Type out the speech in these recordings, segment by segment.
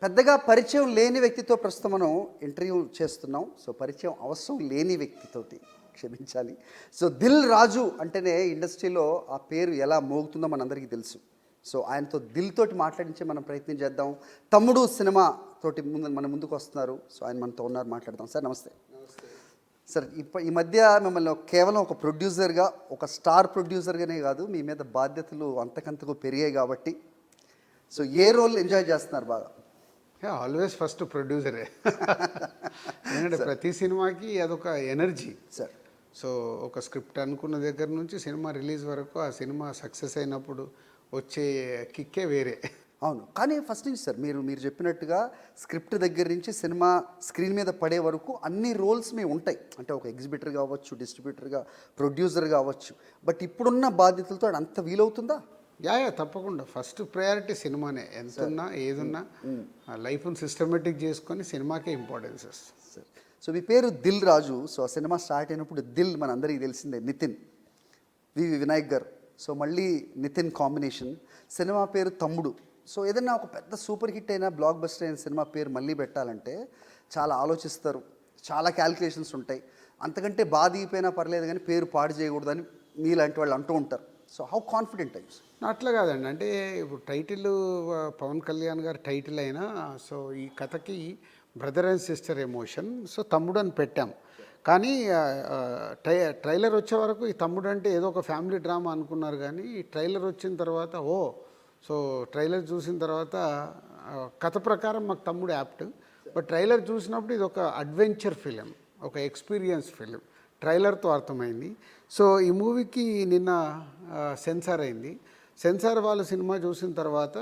పెద్దగా పరిచయం లేని వ్యక్తితో ప్రస్తుతం మనం ఇంటర్వ్యూ చేస్తున్నాం. సో పరిచయం అవసరం లేని వ్యక్తితోటి, క్షమించాలి. సో దిల్ రాజు అంటేనే ఇండస్ట్రీలో ఆ పేరు ఎలా మోగుతుందో మనందరికీ తెలుసు. సో ఆయనతో దిల్ తోటి మాట్లాడించే మనం ప్రయత్నం చేద్దాం. తమ్ముడు సినిమా తోటి మన ముందుకు వస్తున్నారు. సో ఆయన మనతో ఉన్నారు, మాట్లాడదాం. సార్ నమస్తే. సార్ ఈ మధ్య మిమ్మల్ని కేవలం ఒక ప్రొడ్యూసర్గా, ఒక స్టార్ ప్రొడ్యూసర్గానే కాదు, మీ మీద బాధ్యతలు అంతకంతకు పెరిగాయి కాబట్టి సో ఏ రోల్ ఎంజాయ్ చేస్తున్నారు బాగా? ఆల్వేస్ ఫస్ట్ ప్రొడ్యూసరే. ఎందుకంటే ప్రతి సినిమాకి అదొక ఎనర్జీ సార్. సో ఒక స్క్రిప్ట్ అనుకున్న దగ్గర నుంచి సినిమా రిలీజ్ వరకు ఆ సినిమా సక్సెస్ అయినప్పుడు వచ్చే కిక్కే వేరే. అవును, కానీ ఫస్ట్ నుంచి సార్ మీరు చెప్పినట్టుగా స్క్రిప్ట్ దగ్గర నుంచి సినిమా స్క్రీన్ మీద పడే వరకు అన్ని రోల్స్ మీ ఉంటాయి. అంటే ఒక ఎగ్జిబిటర్ కావచ్చు, డిస్ట్రిబ్యూటర్గా, ప్రొడ్యూసర్ కావచ్చు. బట్ ఇప్పుడున్న బాధ్యతలతో అంత వీలవుతుందా? యా తప్పకుండా. ఫస్ట్ ప్రయారిటీ సినిమానే. ఎంతున్నా ఏదున్నా లైఫ్ని సిస్టమేటిక్ చేసుకొని సినిమాకే ఇంపార్టెన్స్ సార్. సో మీ పేరు దిల్ రాజు. సో ఆ సినిమా స్టార్ట్ అయినప్పుడు దిల్ మన అందరికీ తెలిసిందే, నితిన్ వినాయక్ గారు. సో మళ్ళీ నితిన్ కాంబినేషన్. సినిమా పేరు తమ్ముడు. సో ఏదైనా ఒక పెద్ద సూపర్ హిట్ అయినా, బ్లాక్ బస్టర్ అయిన సినిమా పేరు మళ్ళీ పెట్టాలంటే చాలా ఆలోచిస్తారు, చాలా క్యాలిక్యులేషన్స్ ఉంటాయి. అంతకంటే బాధ అయిపోయినా పర్లేదు కానీ పేరు పాడు చేయకూడదని మీలాంటి వాళ్ళు అంటూ ఉంటారు. So how confident times? అట్లా కాదండి. అంటే ఇప్పుడు టైటిల్ పవన్ కళ్యాణ్ గారి టైటిల్ అయినా, సో ఈ కథకి brother and sister emotion, so తమ్ముడు అని పెట్టాం. కానీ ట్రైలర్ వచ్చే వరకు ఈ తమ్ముడు అంటే ఏదో ఒక ఫ్యామిలీ డ్రామా అనుకున్నారు. కానీ ఈ ట్రైలర్ వచ్చిన తర్వాత సో ట్రైలర్ చూసిన తర్వాత కథ ప్రకారం మాకు తమ్ముడు యాప్ట్. బట్ ట్రైలర్ చూసినప్పుడు ఇది ఒక అడ్వెంచర్ ఫిలిం, ఒక ఎక్స్పీరియన్స్ ఫిలిం. ట్రైలర్తో అర్థమైంది. సో ఈ మూవీకి నిన్న సెన్సార్ అయింది. సెన్సార్ వాళ్ళు సినిమా చూసిన తర్వాత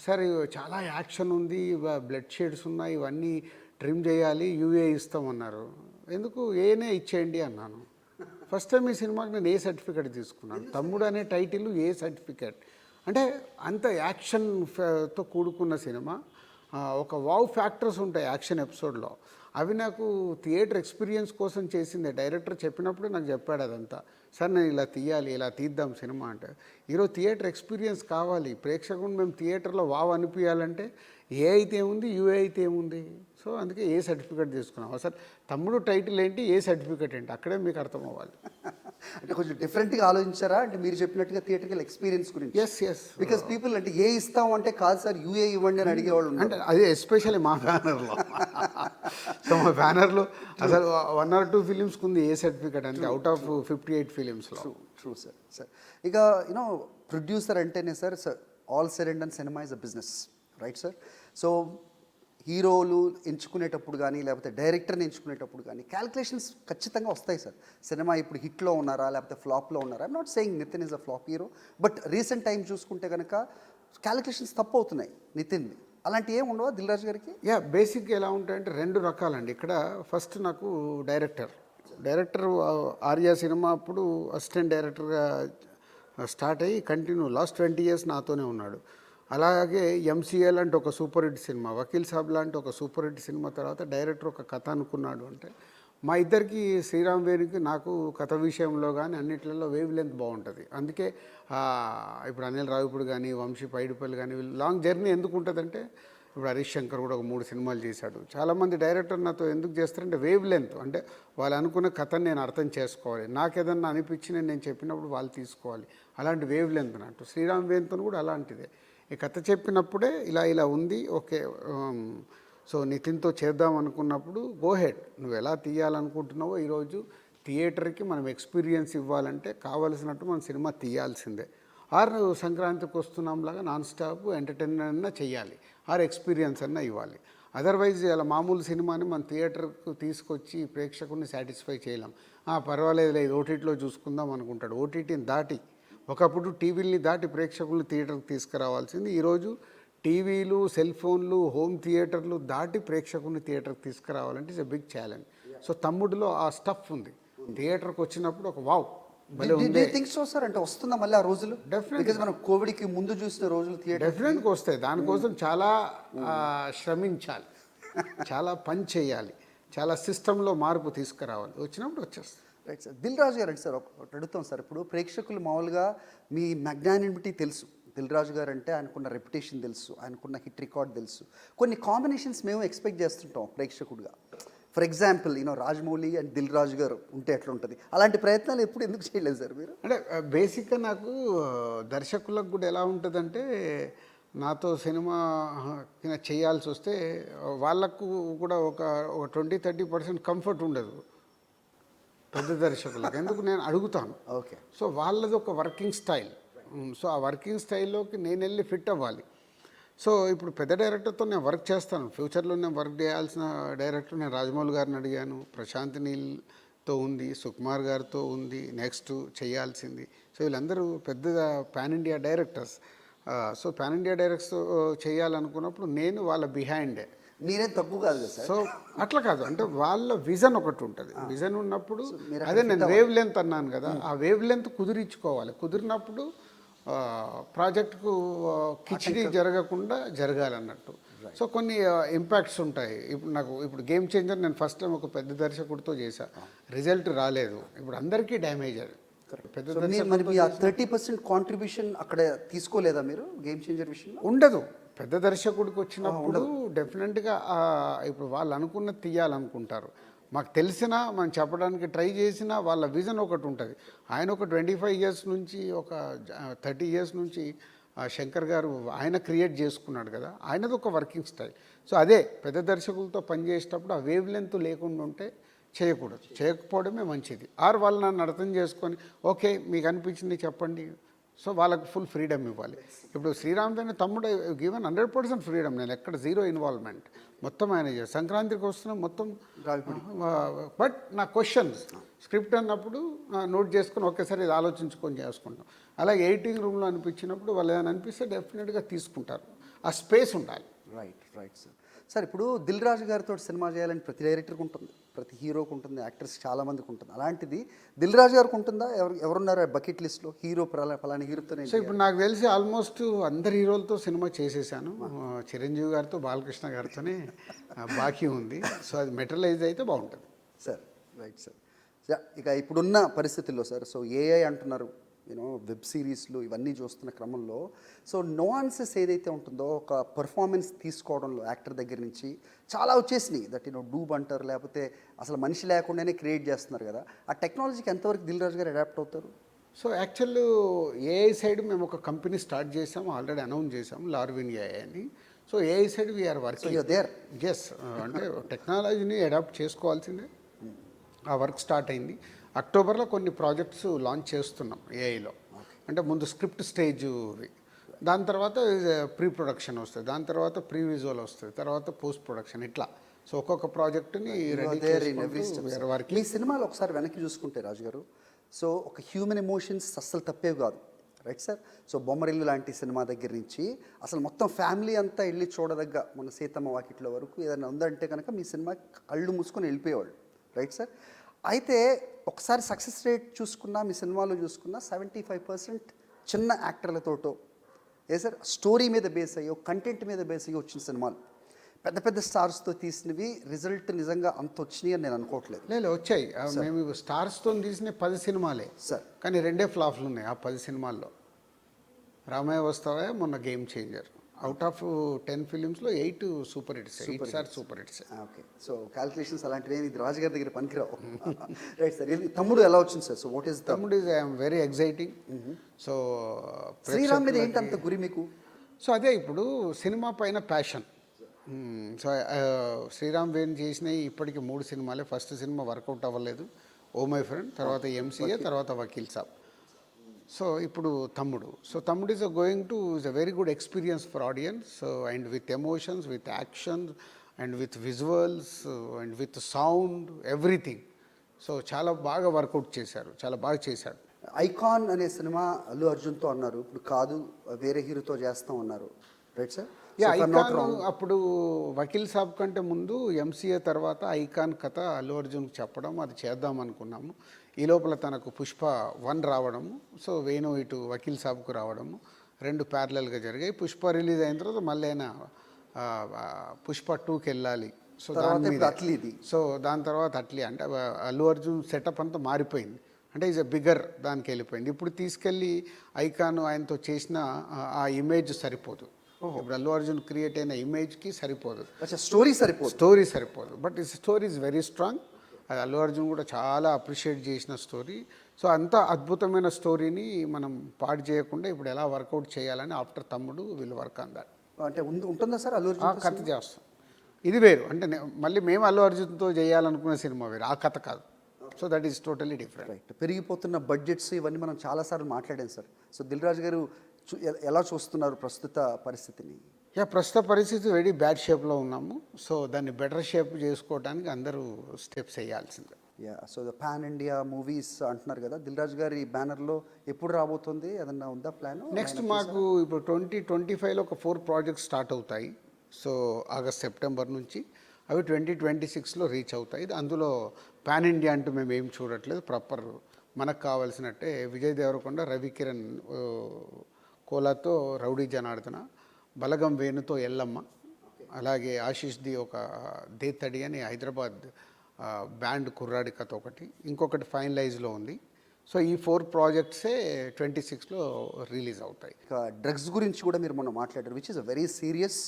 సరే చాలా యాక్షన్ ఉంది, బ్లడ్ షేడ్స్ ఉన్నాయి, ఇవన్నీ ట్రిమ్ చేయాలి, యూఏ ఇస్తామన్నారు. ఎందుకు ఏనే ఇచ్చేయండి అన్నాను. ఫస్ట్ టైం ఈ సినిమాకి నేను ఏ సర్టిఫికేట్ తీసుకున్నాను. తమ్ముడు అనే టైటిల్ ఏ సర్టిఫికేట్ అంటే అంత యాక్షన్తో కూడుకున్న సినిమా. ఒక వావ్ ఫ్యాక్టర్స్ ఉంటాయి యాక్షన్ ఎపిసోడ్లో. అవి నాకు థియేటర్ ఎక్స్పీరియన్స్ కోసం చేసిందే. డైరెక్టర్ చెప్పినప్పుడు నాకు చెప్పాడు అదంతా. సార్ నేను ఇలా తీయాలి, ఇలా తీద్దాం సినిమా అంటే. ఈరోజు థియేటర్ ఎక్స్పీరియన్స్ కావాలి, ప్రేక్షకుని మేము థియేటర్లో వావ్ అనిపించాలంటే ఏ అయితే ఏముంది, యూఏ అయితే ఏముంది. సో అందుకే ఏ సర్టిఫికేట్ తీసుకున్నాం. అసలు తమ్ముడు టైటిల్ ఏంటి, ఏ సర్టిఫికేట్ ఏంటి, అక్కడే మీకు అర్థం అవ్వాలి. అంటే కొంచెం డిఫరెంట్గా ఆలోచించారా? అంటే మీరు చెప్పినట్టుగా థియేటర్కల్ ఎక్స్పీరియన్స్ గురించి. ఎస్ బికాస్ పీపుల్ అంటే ఏ ఇస్తాం అంటే కాదు సార్ యూఏ ఇవ్వండి అని అడిగేవాళ్ళు. అంటే అది ఎస్పెషల్లీ మా బ్యానర్లో. సో మా బ్యానర్లో అసలు 1 or 2 ఫిలిమ్స్కి ఉంది ఏ సర్టిఫికేట్ అంటే అవుట్ ఆఫ్ 58 ఫిలిమ్స్లో. True sir. ఇక యూనో ప్రొడ్యూసర్ అంటేనే sir all said and done cinema is a business, right sir? So హీరోలు ఎంచుకునేటప్పుడు కానీ, లేకపోతే డైరెక్టర్ని ఎంచుకునేటప్పుడు కానీ క్యాల్కులేషన్స్ ఖచ్చితంగా వస్తాయి సార్. సినిమా ఇప్పుడు హిట్లో ఉన్నారా, లేకపోతే ఫ్లాప్లో ఉన్నారా? I'm not saying Nithin is a flop hero, but recent time చూసుకుంటే కనుక క్యాల్కులేషన్స్ తప్పు అవుతున్నాయి నితిన్ది. అలాంటి ఏమి ఉండవా దిల్ రాజు గారికి? బేసిక్గా ఎలా ఉంటాయంటే 2 రకాలండి. ఇక్కడ ఫస్ట్ నాకు డైరెక్టర్ ఆర్యా సినిమా అప్పుడు అసిస్టెంట్ డైరెక్టర్గా స్టార్ట్ అయ్యి కంటిన్యూ లాస్ట్ 20 years నాతోనే ఉన్నాడు. అలాగే ఎంసీఏ లాంటి ఒక super hit cinema, Vakeel Saab లాంటి ఒక సూపర్ హిట్ సినిమా తర్వాత డైరెక్టర్ ఒక కథ అనుకున్నాడు అంటే మా ఇద్దరికి, శ్రీరామ్ వేణుకి నాకు కథ విషయంలో కానీ అన్నిట్లలో వేవ్ లెంత్ బాగుంటుంది. అందుకే ఇప్పుడు అనిల్ రావిపూడి కానీ, వంశీ పైడిపల్లి కానీ వీళ్ళు లాంగ్ జర్నీ ఎందుకు ఉంటుందంటే, ఇప్పుడు హరీష్ శంకర్ కూడా ఒక 3 సినిమాలు చేశాడు. చాలామంది డైరెక్టర్ నాతో ఎందుకు చేస్తారంటే వేవ్ లెంత్, అంటే వాళ్ళు అనుకున్న కథను నేను అర్థం చేసుకోవాలి, నాకేదన్నా అనిపించి నేను చెప్పినప్పుడు వాళ్ళు తీసుకోవాలి. అలాంటి వేవ్ లెంత్ అన్నట్టు శ్రీరామ్ వేణుతో కూడా అలాంటిదే. ఈ కథ చెప్పినప్పుడే ఇలా ఉంది, ఓకే సో నితిన్తో చేద్దాం అనుకున్నప్పుడు గో హెడ్, నువ్వు ఎలా తీయాలనుకుంటున్నావో. ఈరోజు థియేటర్కి మనం ఎక్స్పీరియన్స్ ఇవ్వాలంటే కావలసినట్టు మనం సినిమా తీయాల్సిందే. సంక్రాంతికి వస్తున్నాంలాగా నాన్ స్టాప్ ఎంటర్టైన్మెంట్ అన్నా చెయ్యాలి, ఎక్స్పీరియన్స్ అన్నా ఇవ్వాలి. అదర్వైజ్ ఇలా మామూలు సినిమాని మన థియేటర్కు తీసుకొచ్చి ప్రేక్షకుని సాటిస్ఫై చేయలేం. పర్వాలేదు లేదు ఓటీటీలో చూసుకుందాం అనుకుంటాడు. ఓటీటీని దాటి, ఒకప్పుడు టీవీల్ని దాటి ప్రేక్షకుల్ని థియేటర్కి తీసుకురావాల్సింది. ఈరోజు టీవీలు, సెల్ ఫోన్లు, హోమ్ థియేటర్లు దాటి ప్రేక్షకుల్ని థియేటర్కి తీసుకురావాలంటే it's a big challenge. So తమ్ముడిలో ఆ స్టఫ్ ఉంది. థియేటర్కి వచ్చినప్పుడు ఒక వావ్ అంటే వస్తుందా మళ్ళీ ఆ రోజులు? డెఫినెట్గా మనం కోవిడ్కి ముందు చూసిన రోజులు డెఫినెట్గా వస్తాయి. దానికోసం చాలా శ్రమించాలి, చాలా పని చేయాలి, చాలా సిస్టంలో మార్పు తీసుకురావాలి. వచ్చినప్పుడు వచ్చేస్తుంది. Right sir. దిల్ రాజు గారు అంటే సార్ ఒకటి అడుగుతాం సార్. ఇప్పుడు ప్రేక్షకులు మామూలుగా మీ మ్యాగ్నానిమిటీ తెలుసు, దిల్ రాజు గారు అంటే ఆయనకున్న రెప్యుటేషన్ తెలుసు, ఆయనకున్న హిట్ రికార్డ్ తెలుసు. కొన్ని కాంబినేషన్స్ మేము ఎక్స్పెక్ట్ చేస్తుంటాం ప్రేక్షకుడిగా. For example Rajamouli and Dil Raju garu ఉంటే ఎట్లా ఉంటుంది, అలాంటి ప్రయత్నాలు ఎప్పుడు ఎందుకు చేయలేదు సార్ మీరు? అంటే బేసిక్గా నాకు దర్శకులకు కూడా ఎలా ఉంటుందంటే, నాతో సినిమా చేయాల్సి వస్తే వాళ్ళకు కూడా ఒక 20-30% కంఫర్ట్ ఉండదు పెద్ద దర్శకులకు. ఎందుకు నేను అడుగుతాను. ఓకే. సో వాళ్ళది ఒక వర్కింగ్ స్టైల్. సో ఆ వర్కింగ్ స్టైల్లోకి నేను వెళ్ళి ఫిట్ అవ్వాలి. సో ఇప్పుడు పెద్ద డైరెక్టర్తో నేను వర్క్ చేస్తాను. ఫ్యూచర్లో నేను వర్క్ చేయాల్సిన డైరెక్టర్ నేను రాజమౌళి గారిని అడిగాను, ప్రశాంత్ నీల్తో ఉంది, సుకుమార్ గారితో ఉంది, నెక్స్ట్ చేయాల్సింది. సో వీళ్ళందరూ పెద్ద pan India directors. So pan India directors చేయాలనుకున్నప్పుడు నేను వాళ్ళ బిహైండే. మీరేం తక్కువ కాదు కదా సార్. సో అట్లా కాదు, అంటే వాళ్ళ విజన్ ఒకటి ఉంటుంది. విజన్ ఉన్నప్పుడు అదే నేను వేవ్ లెంత్ అన్నాను కదా, ఆ వేవ్ లెంత్ కుదిరించుకోవాలి. కుదిరినప్పుడు ప్రాజెక్టుకు కిచిడి జరగకుండా జరగాలన్నట్టు. సో కొన్ని ఇంపాక్ట్స్ ఉంటాయి. ఇప్పుడు గేమ్ చేంజర్ నేను ఫస్ట్ టైం ఒక పెద్ద దర్శకుడితో చేశా, రిజల్ట్ రాలేదు. ఇప్పుడు అందరికీ డ్యామేజ్ అది. పెద్ద మరి మీ 30% కాంట్రిబ్యూషన్ అక్కడ తీసుకోలేదా మీరు గేమ్ చేంజర్ విషయంలో? ఉండదు. పెద్ద దర్శకుడికి వచ్చినప్పుడు డెఫినెట్గా ఇప్పుడు వాళ్ళు అనుకున్నది తీయాలనుకుంటారు. మాకు తెలిసినా మనం చెప్పడానికి ట్రై చేసినా వాళ్ళ విజన్ ఒకటి ఉంటుంది. ఆయన ఒక 25 ఇయర్స్ నుంచి, ఒక 30 ఇయర్స్ నుంచి శంకర్ గారు ఆయన క్రియేట్ చేసుకున్నాడు కదా, ఆయనది ఒక వర్కింగ్ స్టైల్. సో అదే పెద్ద దర్శకులతో పనిచేసేటప్పుడు ఆ వేవ్ లెంత్ లేకుండా ఉంటే చేయకూడదు, చేయకపోవడమే మంచిది. ఆర్ వాళ్ళు నన్ను అర్థం చేసుకొని ఓకే మీకు అనిపించింది చెప్పండి. సో వాళ్ళకు ఫుల్ ఫ్రీడమ్ ఇవ్వాలి. ఇప్పుడు శ్రీరామ్ పైన తమ్ముడు గివెన్ 100% ఫ్రీడమ్. నేను ఎక్కడ జీరో ఇన్వాల్వ్మెంట్, మొత్తం ఆయన సంక్రాంతికి వస్తున్నాం మొత్తం. బట్ నా క్వశ్చన్స్ స్క్రిప్ట్ అన్నప్పుడు నోట్ చేసుకుని ఒకేసారి ఇది ఆలోచించుకొని చేసుకుంటాం. అలాగే ఎడిటింగ్ రూమ్లో అనిపించినప్పుడు వాళ్ళు ఏమైనా అనిపిస్తే డెఫినెట్గా తీసుకుంటారు. ఆ స్పేస్ ఉండాలి. Right sir. సార్ ఇప్పుడు దిల్ రాజు గారితో సినిమా చేయాలని ప్రతి డైరెక్టర్కి ఉంటుంది, ప్రతి హీరోకి ఉంటుంది, యాక్టర్స్ చాలామందికి ఉంటుంది. అలాంటిది దిల్ రాజు గారికి ఉంటుందా? ఎవరున్నారు బకెట్ లిస్ట్లో హీరో ఫలాని హీరోతో? సో ఇప్పుడు నాకు తెలిసి ఆల్మోస్ట్ అందరు హీరోలతో సినిమా చేసేసాను. చిరంజీవి గారితో, బాలకృష్ణ గారితోనే బాకీ ఉంది. సో అది మెటరలైజ్ అయితే బాగుంటుంది సార్. Right sir. ఇక ఇప్పుడున్న పరిస్థితుల్లో సార్, సో ఏఐ అంటున్నారు, వెబ్ సిరీస్లు ఇవన్నీ చూస్తున్న క్రమంలో, సో నోఆన్సెస్ ఏదైతే ఉంటుందో ఒక పర్ఫార్మెన్స్ తీసుకోవడంలో యాక్టర్ దగ్గర నుంచి చాలా వచ్చేసినాయి. దట్ డూబ్ అంటారు, లేకపోతే అసలు మనిషి లేకుండానే క్రియేట్ చేస్తున్నారు కదా. ఆ టెక్నాలజీకి ఎంతవరకు దిల్ రాజు గారు అడాప్ట్ అవుతారు? సో యాక్చువల్ ఏఐ సైడ్ మేము ఒక కంపెనీ స్టార్ట్ చేసాము, ఆల్రెడీ అనౌన్స్ చేసాము, లార్విన్ ఏఐ అని. So AI side we're working there. Yes, అంటే టెక్నాలజీని అడాప్ట్ చేసుకోవాల్సిందే. ఆ వర్క్ స్టార్ట్ అయింది. అక్టోబర్లో కొన్ని ప్రాజెక్ట్స్ లాంచ్ చేస్తున్నాం ఏఐలో. అంటే ముందు స్క్రిప్ట్ స్టేజ్, దాని తర్వాత ప్రీ ప్రొడక్షన్ వస్తుంది, దాని తర్వాత ప్రీ విజువల్ వస్తుంది, తర్వాత పోస్ట్ ప్రొడక్షన్, ఇట్లా. సో ఒక్కొక్క ప్రాజెక్టుని మీ సినిమాలో ఒకసారి వెనక్కి చూసుకుంటే రాజు గారు, సో ఒక హ్యూమన్ ఎమోషన్స్ అస్సలు తప్పేవి కాదు, రైట్ సార్. సో బొమ్మరిల్లు లాంటి సినిమా దగ్గర నుంచి అసలు మొత్తం ఫ్యామిలీ అంతా వెళ్ళి చూడదగ్గ మన సీతమ్మ వాకిట్లో వరకు ఏదైనా ఉందంటే కనుక మీ సినిమా కళ్ళు మూసుకొని వెళ్ళిపోయేవాళ్ళు, రైట్ సార్. అయితే ఒకసారి సక్సెస్ రేట్ చూసుకున్నా, మీ సినిమాలో చూసుకున్నా 75% చిన్న యాక్టర్లతోటో సార్ స్టోరీ మీద బేస్ అయ్యో, కంటెంట్ మీద బేస్ అయ్యో వచ్చిన సినిమాలు. పెద్ద పెద్ద స్టార్స్తో తీసినవి రిజల్ట్ నిజంగా అంత వచ్చినాయి అని నేను అనుకోవట్లేదు. లేదు, వచ్చాయి. మేము స్టార్స్తో తీసిన 10 సినిమాలే సార్, కానీ 2 ఫ్లాప్లు ఉన్నాయి ఆ 10 సినిమాల్లో. రామయ్య వస్తావా, మొన్న గేమ్ చేంజర్. అవుట్ ఆఫ్ 10 ఫిలిమ్స్లో 8 super hits, 8 sir super hits. Okay. So calculations అలాంటివి ఇది రాజు గారి దగ్గర పనికిరావు. Right sir. తమ్ముడు ఎలా వచ్చింది sir? So what is Thammudu is I'm very exciting. So Sriram మీద ఏంటి అంత గురి మీకు? సో అదే ఇప్పుడు సినిమా పైన ప్యాషన్. సో శ్రీరామ్ వేణు చేసినవి ఇప్పటికి 3 సినిమాలే. ఫస్ట్ సినిమా వర్కౌట్ అవ్వలేదు, ఓ మై ఫ్రెండ్, తర్వాత ఎంసీఏ, తర్వాత వకీల్ సాబ్. సో ఇప్పుడు తమ్ముడు. సో తమ్ముడు is is a very good experience for audience, and with emotions, with actions, and with visuals, and with sound, everything. So చాలా బాగా వర్కౌట్ చేశారు, చాలా బాగా చేశాడు. ఐకాన్ అనే సినిమా అల్లు అర్జున్తో అన్నారు, ఇప్పుడు కాదు వేరే హీరోతో చేస్తాం అన్నారు, రైట్ సార్. ఐకాన్ అప్పుడు వకీల్ సాబ్ కంటే ముందు ఎంసీఏ తర్వాత ఐకాన్ కథ అల్లు అర్జున్కి చెప్పడం, అది చేద్దాం అనుకున్నాము. ఈ లోపల తనకు పుష్ప 1 రావడము, సో వేణు ఇటు వకీల్ సాబ్కు రావడము, 2 ప్యారలల్గా జరిగాయి. పుష్ప రిలీజ్ అయిన తర్వాత మళ్ళీ అయినా పుష్ప 2కి వెళ్ళాలి. సో దాని మీద అట్లీది. సో దాని తర్వాత అట్లీ అంటే అల్లు అర్జున్ సెటప్ అంతా మారిపోయింది. అంటే ఈజ్ ఎ బిగ్గర్ దానికి వెళ్ళిపోయింది. ఇప్పుడు తీసుకెళ్ళి ఐకాన్ ఆయనతో చేసిన ఆ ఇమేజ్ సరిపోదు. ఇప్పుడు అల్లు అర్జున్ క్రియేట్ అయిన ఇమేజ్కి సరిపోదు, స్టోరీ సరిపోదు. స్టోరీ సరిపోదు. బట్ ఈ స్టోరీ ఈజ్ వెరీ స్ట్రాంగ్. అది అల్లు అర్జున్ కూడా చాలా అప్రిషియేట్ చేసిన స్టోరీ. సో అంత అద్భుతమైన స్టోరీని మనం పాడు చేయకుండా ఇప్పుడు ఎలా వర్కౌట్ చేయాలని ఆఫ్టర్ తమ్ముడు వీళ్ళు వర్క్ ఆన్ దాట్. అంటే ఉంటుందా సార్ అల్లు ఆ అర్జున్? కథ చేస్తాం. ఇది వేరు. అంటే మళ్ళీ మేము అల్లు అర్జున్తో చేయాలనుకునే సినిమా వేరు, ఆ కథ కాదు. So that is totally different. Right. పెరిగిపోతున్న బడ్జెట్స్ ఇవన్నీ మనం చాలాసార్లు మాట్లాడాం సార్. సో దిల్ రాజు గారు ఎలా చూస్తున్నారు ప్రస్తుత పరిస్థితిని? ప్రస్తుత పరిస్థితి వెరీ బ్యాడ్ షేప్లో ఉన్నాము. సో దాన్ని బెటర్ షేప్ చేసుకోవడానికి అందరూ స్టెప్స్ వేయాల్సిందే. So the pan India movies అంటున్నారు కదా, దిల్ రాజు గారి బ్యానర్లో ఎప్పుడు రాబోతుంది, ఏదన్నా ఉందా ప్లాన్? నెక్స్ట్ మాకు ఇప్పుడు 2025లో ఒక 4 ప్రాజెక్ట్స్ స్టార్ట్ అవుతాయి. సో ఆగస్ట్ సెప్టెంబర్ నుంచి అవి 2026లో రీచ్ అవుతాయి. అందులో పాన్ ఇండియా అంటూ మేము ఏం చూడట్లేదు. ప్రాపర్ మనకు కావాల్సినట్టే విజయ్ దేవరకొండ, రవికిరణ్ కోలాతో రౌడీ జనార్దన, బలగం వేణుతో ఎల్లమ్మ, అలాగే ఆశీష్ది ఒక దేతడి అని హైదరాబాద్ బ్యాండ్ కుర్రాడి కథ ఒకటి, ఇంకొకటి ఫైనలైజ్లో ఉంది. సో ఈ 4 ప్రాజెక్ట్సే 26లో రిలీజ్ అవుతాయి. ఇక డ్రగ్స్ గురించి కూడా మీరు మొన్న మాట్లాడారు, which is a very serious.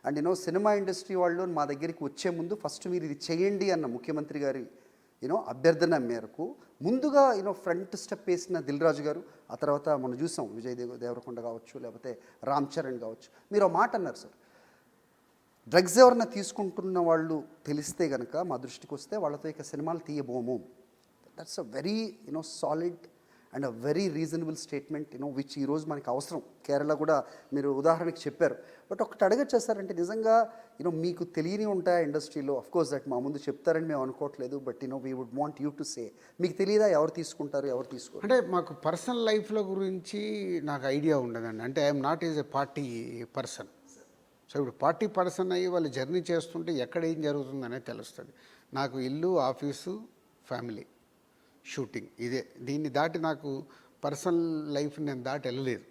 And cinema industry వాళ్ళు మా దగ్గరికి వచ్చే ముందు ఫస్ట్ మీరు ఇది చేయండి అన్న ముఖ్యమంత్రి గారి అభ్యర్థన మేరకు ముందుగా ఫ్రంట్ స్టెప్ వేసిన దిల్ రాజు గారు. ఆ తర్వాత మనం చూసాం విజయ్ దేవరకొండ కావచ్చు, లేకపోతే రామ్ చరణ్ కావచ్చు. మీరు ఆ మాట అన్నారు సార్, డ్రగ్స్ ఎవరన్నా తీసుకుంటున్న వాళ్ళు తెలిస్తే కనుక మా దృష్టికి వస్తే వాళ్ళతో ఇక సినిమాలు తీయబోము. That's a very solid and a very reasonable statement which ఈరోజు మనకి అవసరం. కేరళ కూడా మీరు ఉదాహరణకి చెప్పారు. బట్ ఒకటి అడగచ్చేసారంటే నిజంగా మీకు తెలియని ఉంటాయి ఇండస్ట్రీలో. అఫ్కోర్స్ దట్ మా ముందు చెప్తారని మేము అనుకోవట్లేదు. But we would want you to say, మీకు తెలియదా ఎవరు తీసుకుంటారు ఎవరు తీసుకోరు? అంటే మాకు పర్సనల్ లైఫ్లో గురించి నాకు ఐడియా ఉండదండి. అంటే I'm not is a party person. So ఇప్పుడు పార్టీ పర్సన్ అయ్యి వాళ్ళు జర్నీ చేస్తుంటే ఎక్కడ ఏం జరుగుతుందనే తెలుస్తుంది. నాకు ఇల్లు, ఆఫీసు, ఫ్యామిలీ, షూటింగ్, ఇదే. దీన్ని దాటి నాకు పర్సనల్ లైఫ్ నేను దాటి వెళ్ళలేదు.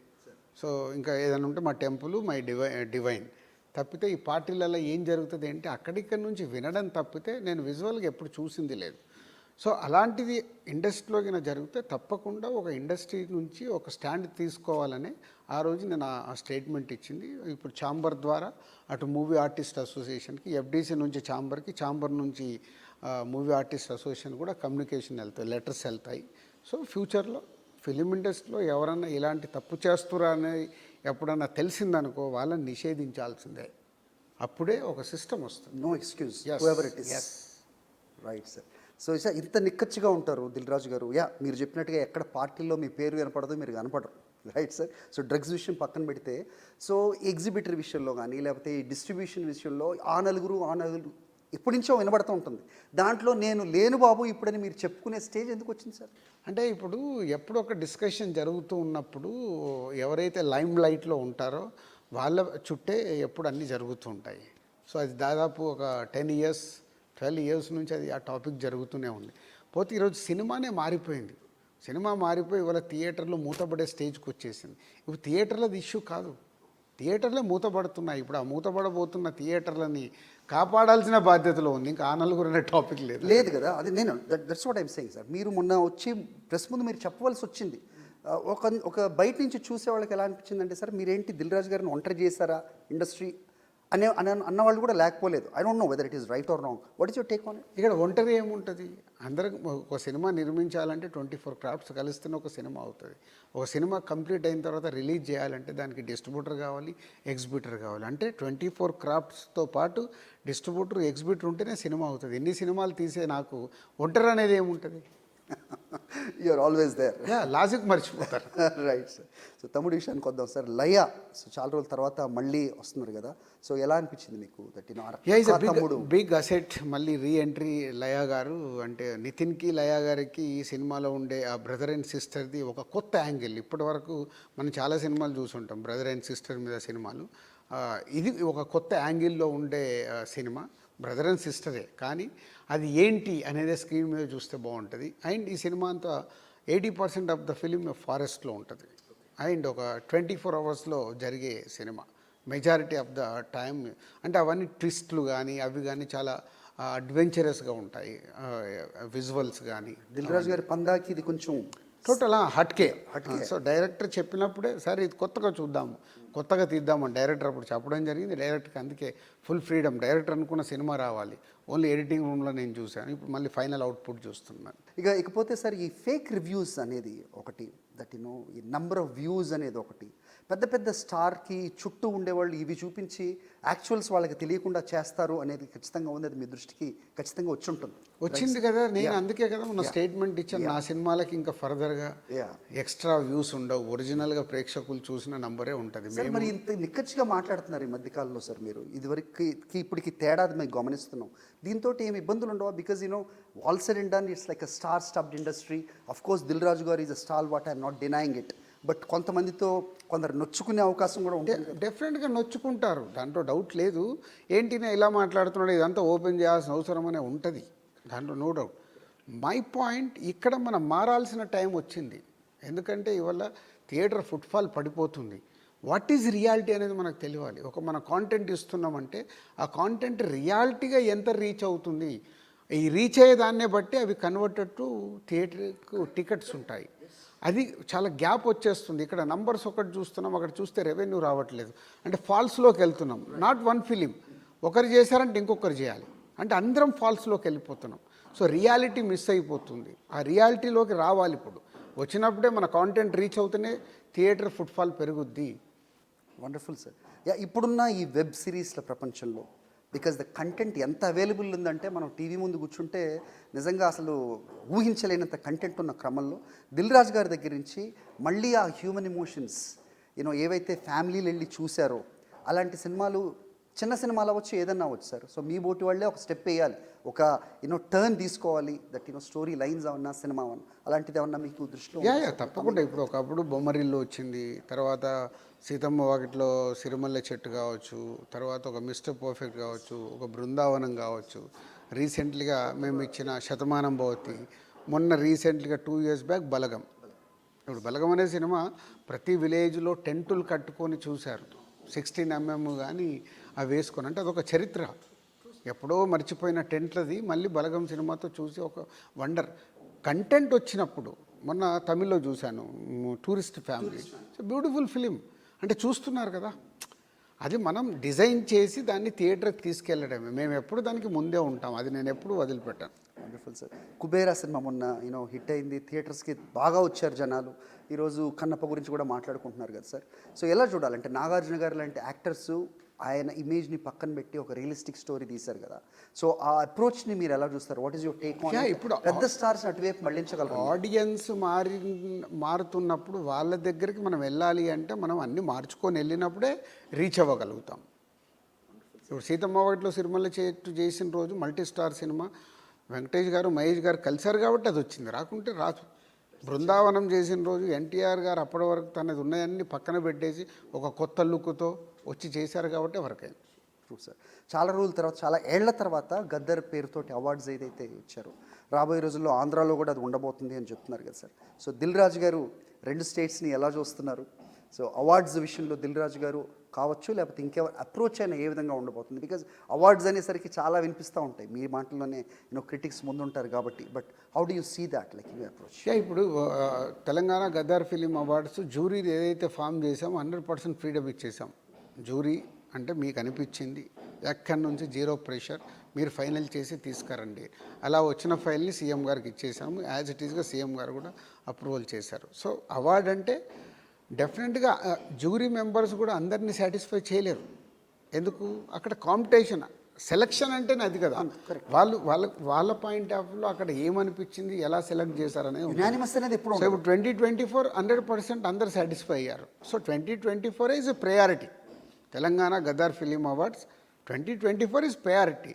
సో ఇంకా ఏదైనా ఉంటే మా టెంపుల్, మై డివైన్ తప్పితే ఈ పార్టీలలో ఏం జరుగుతుంది ఏంటి అక్కడిక్కడి నుంచి వినడం తప్పితే నేను విజువల్గా ఎప్పుడు చూసింది లేదు. సో అలాంటిది ఇండస్ట్రీలోకి జరిగితే తప్పకుండా ఒక ఇండస్ట్రీ నుంచి ఒక స్టాండ్ తీసుకోవాలని ఆ రోజు నేను ఆ స్టేట్మెంట్ ఇచ్చింది. ఇప్పుడు ఛాంబర్ ద్వారా అటు మూవీ ఆర్టిస్ట్ అసోసియేషన్కి, ఎఫ్డీసీ నుంచి ఛాంబర్కి, ఛాంబర్ నుంచి మూవీ ఆర్టిస్ట్ అసోసియేషన్ కూడా కమ్యూనికేషన్ వెళ్తాయి, లెటర్స్ వెళ్తాయి. సో ఫ్యూచర్లో ఫిలిం ఇండస్ట్రీలో ఎవరన్నా ఇలాంటి తప్పు చేస్తురా అనేది ఎప్పుడన్నా తెలిసిందనుకో వాళ్ళని నిషేధించాల్సిందే. అప్పుడే ఒక సిస్టమ్ వస్తుంది. No excuse whoever it is. Right sir. So sir ఇంత నిక్కచ్చిగా ఉంటారు దిల్ రాజు గారు. మీరు చెప్పినట్టుగా ఎక్కడ పార్టీల్లో మీ పేరు వినపడదు, మీరు కనపడరు. Right sir. సో డ్రగ్స్ విషయం పక్కన పెడితే, సో ఎగ్జిబిటర్ విషయంలో కానీ లేకపోతే డిస్ట్రిబ్యూషన్ విషయంలో ఆ నలుగురు ఎప్పటి నుంచో వినబడుతూ ఉంటుంది. దాంట్లో నేను లేను బాబు ఇప్పుడని మీరు చెప్పుకునే స్టేజ్ ఎందుకు వచ్చింది సార్? అంటే ఇప్పుడు ఎప్పుడు ఒక డిస్కషన్ జరుగుతూ ఉన్నప్పుడు ఎవరైతే లైమ్ లైట్లో ఉంటారో వాళ్ళ చుట్టే ఎప్పుడు అన్నీ జరుగుతూ ఉంటాయి. సో అది దాదాపు ఒక 10 years 12 years నుంచి అది ఆ టాపిక్ జరుగుతూనే ఉంది. పోతే ఈరోజు సినిమానే మారిపోయింది. సినిమా మారిపోయి ఇవాళ థియేటర్లో మూతపడే స్టేజ్కి వచ్చేసింది. ఇప్పుడు థియేటర్లది ఇష్యూ కాదు, థియేటర్లే మూతపడుతున్నాయి. ఇప్పుడు ఆ మూతపడబోతున్న థియేటర్లని కాపాడాల్సిన బాధ్యతలో ఉంది. ఇంకా ఆ నలుగురు అనే టాపిక్ లేదు కదా. అది నేను that's what I'm saying sir. మీరు మొన్న వచ్చి ప్రెస్ ముందు మీరు చెప్పవలసి వచ్చింది. ఒక బయట నుంచి చూసే వాళ్ళకి ఎలా అనిపించిందంటే సార్ మీరేంటి దిల్ రాజు గారిని ఒంటరి చేశారా ఇండస్ట్రీ అన్నవాళ్ళు కూడా లేకపోలేదు. I don't know whether it is right are wrong. What is your take on it? ఇక్కడ ఒంటరి ఏముంటుంది? అందరికి ఒక సినిమా నిర్మించాలంటే 24 క్రాఫ్ట్స్ కలిస్తేనే ఒక సినిమా అవుతుంది. ఒక సినిమా కంప్లీట్ అయిన తర్వాత రిలీజ్ చేయాలంటే దానికి డిస్ట్రిబ్యూటర్ కావాలి, ఎగ్జిబిటర్ కావాలి. అంటే 24 క్రాఫ్ట్స్తో పాటు డిస్ట్రిబ్యూటర్, ఎగ్జిబిటర్ ఉంటేనే సినిమా అవుతుంది. ఎన్ని సినిమాలు తీసే నాకు ఒంటరి అనేది ఏముంటుంది? You are always there. Logic మర్చిపోతారు. Right sir. సో తమ్ముడి విషయానికి వద్దాం సార్. లయ సో చాలా రోజుల తర్వాత మళ్ళీ వస్తున్నారు కదా. సో ఎలా అనిపించింది మీకు? తమ్ముడు బిగ్ అసెట్ మళ్ళీ రీఎంట్రీ లయ గారు. అంటే నితిన్కి లయ గారికి ఈ సినిమాలో ఉండే ఆ బ్రదర్ అండ్ సిస్టర్ది ఒక కొత్త యాంగిల్. ఇప్పటి వరకు మనం చాలా సినిమాలు చూసుంటాం బ్రదర్ అండ్ సిస్టర్ మీద సినిమాలు. ఇది ఒక కొత్త యాంగిల్లో ఉండే సినిమా. బ్రదర్ అండ్ సిస్టరే కానీ అది ఏంటి అనేది స్క్రీన్ మీద చూస్తే బాగుంటుంది. అండ్ ఈ సినిమా అంతా 80% ఆఫ్ ద ఫిలిం ఫారెస్ట్లో ఉంటుంది. అండ్ ఒక 24 hours జరిగే cinema. Majority of the time అంటే అవన్నీ ట్విస్ట్లు కానీ అవి కానీ చాలా అడ్వెంచరస్గా ఉంటాయి, విజువల్స్ కానీ. దిల్ రాజు గారి పందాకి ఇది కొంచెం టోటల్ హట్కే. సో డైరెక్టర్ చెప్పినప్పుడే సరే ఇది కొత్తగా చూద్దాము, కొత్తగా తీద్దామని డైరెక్టర్ అప్పుడు చెప్పడం జరిగింది. డైరెక్టర్కి అందుకే ఫుల్ ఫ్రీడమ్, డైరెక్టర్ అనుకున్న సినిమా రావాలి, ఓన్లీ ఎడిటింగ్ రూమ్లో నేను చూశాను, ఇప్పుడు మళ్ళీ ఫైనల్ అవుట్పుట్ చూస్తున్నాను. ఇకపోతే సార్ ఈ ఫేక్ రివ్యూస్ అనేది ఒకటి, దట్ ఈ నంబర్ ఆఫ్ వ్యూస్ అనేది ఒకటి, పెద్ద పెద్ద స్టార్కి చుట్టూ ఉండేవాళ్ళు ఇవి చూపించి యాక్చువల్స్ వాళ్ళకి తెలియకుండా చేస్తారు అనేది ఖచ్చితంగా ఉంది. అది మీ దృష్టికి ఖచ్చితంగా వచ్చి ఉంటుంది. వచ్చింది కదా, నేను అందుకే కదా మొన్న స్టేట్మెంట్ ఇచ్చాను, నా సినిమాలకి ఇంకా ఫర్దర్గా ఎక్స్ట్రా వ్యూస్ ఉండవు, ఒరిజినల్గా ప్రేక్షకులు చూసిన నంబరే ఉంటుంది. సార్ మరి ఇంత నిక్కచ్చిగా మాట్లాడుతున్నారు ఈ మధ్యకాలంలో సార్, మీరు ఇదివరకు ఇప్పటికి తేడా మేము గమనిస్తున్నాం. దీంతో ఏమి ఇబ్బందులు ఉండవా? Because all said and done it's like a star stuffed industry. Of course Dil Raju garu is a star what I'm not denying it, but కొంతమందితో కొందరు నొచ్చుకునే అవకాశం కూడా ఉంటుంది. డెఫినెట్గా నొచ్చుకుంటారు, దాంట్లో డౌట్ లేదు. ఏంటినే ఇలా మాట్లాడుతున్నాడు, ఇదంతా ఓపెన్ చేయాల్సిన అవసరం అనే ఉంటుంది, దాంట్లో నో డౌట్. మై పాయింట్, ఇక్కడ మనం మారాల్సిన టైం వచ్చింది. ఎందుకంటే ఇవాళ థియేటర్ ఫుట్ఫాల్ పడిపోతుంది. వాట్ ఈజ్ రియాలిటీ అనేది మనకు తెలియాలి. మన కాంటెంట్ ఇస్తున్నామంటే ఆ కాంటెంట్ రియాలిటీగా ఎంత రీచ్ అవుతుంది, ఈ రీచ్ అయ్యేదాన్నే బట్టి అవి కన్వర్టెడ్ టు థియేటర్కు టికెట్స్ ఉంటాయి. అది చాలా గ్యాప్ వచ్చేస్తుంది. ఇక్కడ నంబర్స్ ఒకటి చూస్తున్నాం, అక్కడ చూస్తే రెవెన్యూ రావట్లేదు, అంటే ఫాల్స్లోకి వెళ్తున్నాం. నాట్ వన్ ఫిలిం, ఒకరు చేశారంటే ఇంకొకరు చేయాలి, అంటే అందరం ఫాల్స్లోకి వెళ్ళిపోతున్నాం. సో రియాలిటీ మిస్ అయిపోతుంది. ఆ రియాలిటీలోకి రావాలి. ఇప్పుడు వచ్చినప్పుడే మన కాంటెంట్ రీచ్ అవుతూనే థియేటర్ ఫుట్ఫాల్ పెరుగుద్ది. Wonderful sir. ఇప్పుడున్న ఈ వెబ్ సిరీస్ల ప్రపంచంలో బికాజ్ ద కంటెంట్ ఎంత అవైలబుల్ ఉందంటే మనం టీవీ ముందు కూర్చుంటే నిజంగా అసలు ఊహించలేనంత కంటెంట్ ఉన్న క్రమంలో దిల్ రాజు గారి దగ్గర నుంచి మళ్ళీ ఆ హ్యూమన్ ఎమోషన్స్ ఏవైతే ఫ్యామిలీలు వెళ్ళి చూశారో అలాంటి సినిమాలు, చిన్న సినిమాలు అవ్వచ్చు, ఏదన్నా అవ్వచ్చు సార్. సో మీ బోటి వాళ్ళే ఒక స్టెప్ వేయాలి, ఒక టర్న్ తీసుకోవాలి, దట్ స్టోరీ లైన్స్ ఏమన్నా, సినిమా అన్న అలాంటిది ఏమన్నా మీకు దృష్టిలో? తప్పకుండా. ఇప్పుడు ఒకప్పుడు బొమ్మరిల్లు వచ్చింది, తర్వాత సీతమ్మ వాకిట్లో సిరిమల్ల చెట్టు కావచ్చు, తర్వాత ఒక మిస్టర్ పర్ఫెక్ట్ కావచ్చు, ఒక బృందావనం కావచ్చు, రీసెంట్లీగా మేము ఇచ్చిన శతమానం భవతి, మొన్న రీసెంట్లీగా 2 years బ్యాక్ బలగం. ఇప్పుడు బలగం అనే సినిమా ప్రతి విలేజ్లో టెంటులు కట్టుకొని చూశారు, 16mm కానీ అవి వేసుకొని, అంటే అదొక చరిత్ర. ఎప్పుడో మర్చిపోయిన టెంట్లది మళ్ళీ బలగం సినిమాతో చూసి ఒక వండర్. కంటెంట్ వచ్చినప్పుడు మొన్న తమిళ్లో చూశాను, టూరిస్ట్ ఫ్యామిలీ, బ్యూటిఫుల్ ఫిలిం. అంటే చూస్తున్నారు కదా, అది మనం డిజైన్ చేసి దాన్ని థియేటర్కి తీసుకెళ్ళడమే. మేము ఎప్పుడు దానికి ముందే ఉంటాం, అది నేను ఎప్పుడు వదిలిపెట్టాను. Wonderful sir. కుబేరా సినిమా మొన్న హిట్ అయింది, థియేటర్స్కి బాగా వచ్చారు జనాలు. ఈరోజు కన్నప్ప గురించి కూడా మాట్లాడుకుంటున్నారు కదా సార్. సో ఎలా చూడాలంటే నాగార్జున గారు లాంటి యాక్టర్స్ ఆయన ఇమేజ్ని పక్కన పెట్టి ఒక రియలిస్టిక్ స్టోరీ తీశారు కదా, సో ఆ అప్రోచ్ని మీరు ఎలా చూస్తారు? What is your take on? ఇప్పుడు పెద్ద స్టార్స్ అటువైపు మళ్ళించగలరు. ఆడియన్స్ మారుతున్నప్పుడు వాళ్ళ దగ్గరికి మనం వెళ్ళాలి అంటే మనం అన్నీ మార్చుకొని వెళ్ళినప్పుడే రీచ్ అవ్వగలుగుతాం. ఇప్పుడు సీతమ్మ వాకిట్లో సిరిమల్ల చెట్టు చేసిన రోజు మల్టీ స్టార్ సినిమా, వెంకటేష్ గారు మహేష్ గారు కలిశారు కాబట్టి అది వచ్చింది, రాకుంటే రాదు. బృందావనం చేసిన రోజు ఎన్టీఆర్ గారు అప్పటి వరకు తనది ఉన్నాయన్నీ పక్కన పెట్టేసి ఒక కొత్త లుక్తో వచ్చి చేశారు కాబట్టి వర్క్ అయింది. True sir. చాలా రోజుల తర్వాత, చాలా ఏళ్ల తర్వాత గద్దర్ పేరుతోటి అవార్డ్స్ ఏదైతే ఇచ్చారో, రాబోయే రోజుల్లో ఆంధ్రాలో కూడా అది ఉండబోతుంది అని చెప్తున్నారు కదా సార్. సో దిల్ రాజు గారు 2 స్టేట్స్ని ఎలా చూస్తున్నారు? సో అవార్డ్స్ విషయంలో దిల్ రాజు గారు కావచ్చు, లేకపోతే ఇంకెవరు అప్రోచ్ అయినా ఏ విధంగా ఉండబోతుంది? బికాజ్ అవార్డ్స్ అనేసరికి చాలా వినిపిస్తూ ఉంటాయి, మీ మాటల్లోనే క్రిటిక్స్ ముందుంటారు కాబట్టి, but how do you see that, like you approach? ఇప్పుడు Telangana Gaddar film awards jury ఏదైతే ఫామ్ చేసామో 100% ఫ్రీడమ్ ఇచ్చేసాం. జ్యూరీ అంటే మీకు అనిపించింది ఎక్కడి నుంచి 0 ప్రెషర్, మీరు ఫైనల్ చేసి తీసుకురండి. అలా వచ్చిన ఫైల్ని సీఎం గారికి ఇచ్చేసాము, యాజ్ ఇట్ ఈస్గా సీఎం గారు కూడా అప్రూవల్ చేశారు. సో అవార్డ్ అంటే డెఫినెట్గా జ్యూరీ మెంబర్స్ కూడా అందరినీ సాటిస్ఫై చేయలేరు. ఎందుకు? అక్కడ కాంపిటీషన్, సెలక్షన్ అంటేనే అది కదా. వాళ్ళ పాయింట్ ఆఫ్ వ్యూలో అక్కడ ఏమనిపించింది, ఎలా సెలెక్ట్ చేశారనేది. సో ఇప్పుడు 2024 100% అందరు సాటిస్ఫై అయ్యారు. So 2024 is a priority. Telangana Gaddar film awards 2024 is priority.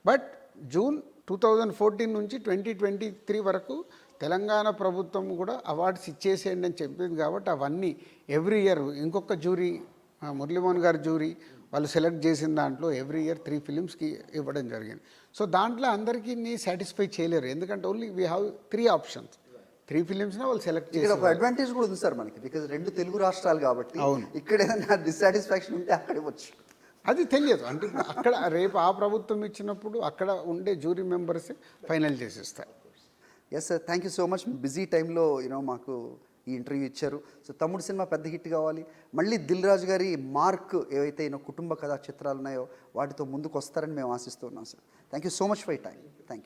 But June 2014 నుంచి 2023 వరకు తెలంగాణ ప్రభుత్వం కూడా అవార్డ్స్ ఇచ్చేసేయండి అని చెప్పింది కాబట్టి అవన్నీ ఎవ్రీ ఇయర్ ఇంకొక జ్యూరీ, మురళీమోహన్ గారి జ్యూరీ వాళ్ళు సెలెక్ట్ చేసిన దాంట్లో ఎవ్రీ ఇయర్ 3 ఫిలిమ్స్కి ఇవ్వడం జరిగింది. సో దాంట్లో అందరికీ సాటిస్ఫై చేయలేరు, ఎందుకంటే ఓన్లీ వీ హ్యావ్ 3 ఆప్షన్స్. 3 ఫిలిమ్స్ని వాళ్ళు సెలెక్ట్ చేసి. ఒక అడ్వాంటేజ్ కూడా ఉంది సార్ మనకి, బికాజ్ 2 తెలుగు రాష్ట్రాలు కాబట్టి. అవును. ఇక్కడ ఏదైనా డిస్సాటిస్ఫాక్షన్ ఉంటే అక్కడ ఇవ్వచ్చు. అది తెలియదు. అంటే ఇప్పుడు అక్కడ రేపు ఆ ప్రభుత్వం ఇచ్చినప్పుడు అక్కడ ఉండే జ్యూరీ మెంబర్స్ ఫైనల్ చేసేస్తారు. Yes sir, thank you so much. Busy టైంలో మాకు ఈ ఇంటర్వ్యూ ఇచ్చారు. సో తమ్ముడు సినిమా పెద్ద హిట్ కావాలి, మళ్ళీ దిల్ రాజు గారి మార్క్ ఏవైతే కుటుంబ కథా చిత్రాలు ఉన్నాయో వాటితో ముందుకు వస్తారని మేము ఆశిస్తూ ఉన్నాం sir. Thank you so much for you time. Thank you.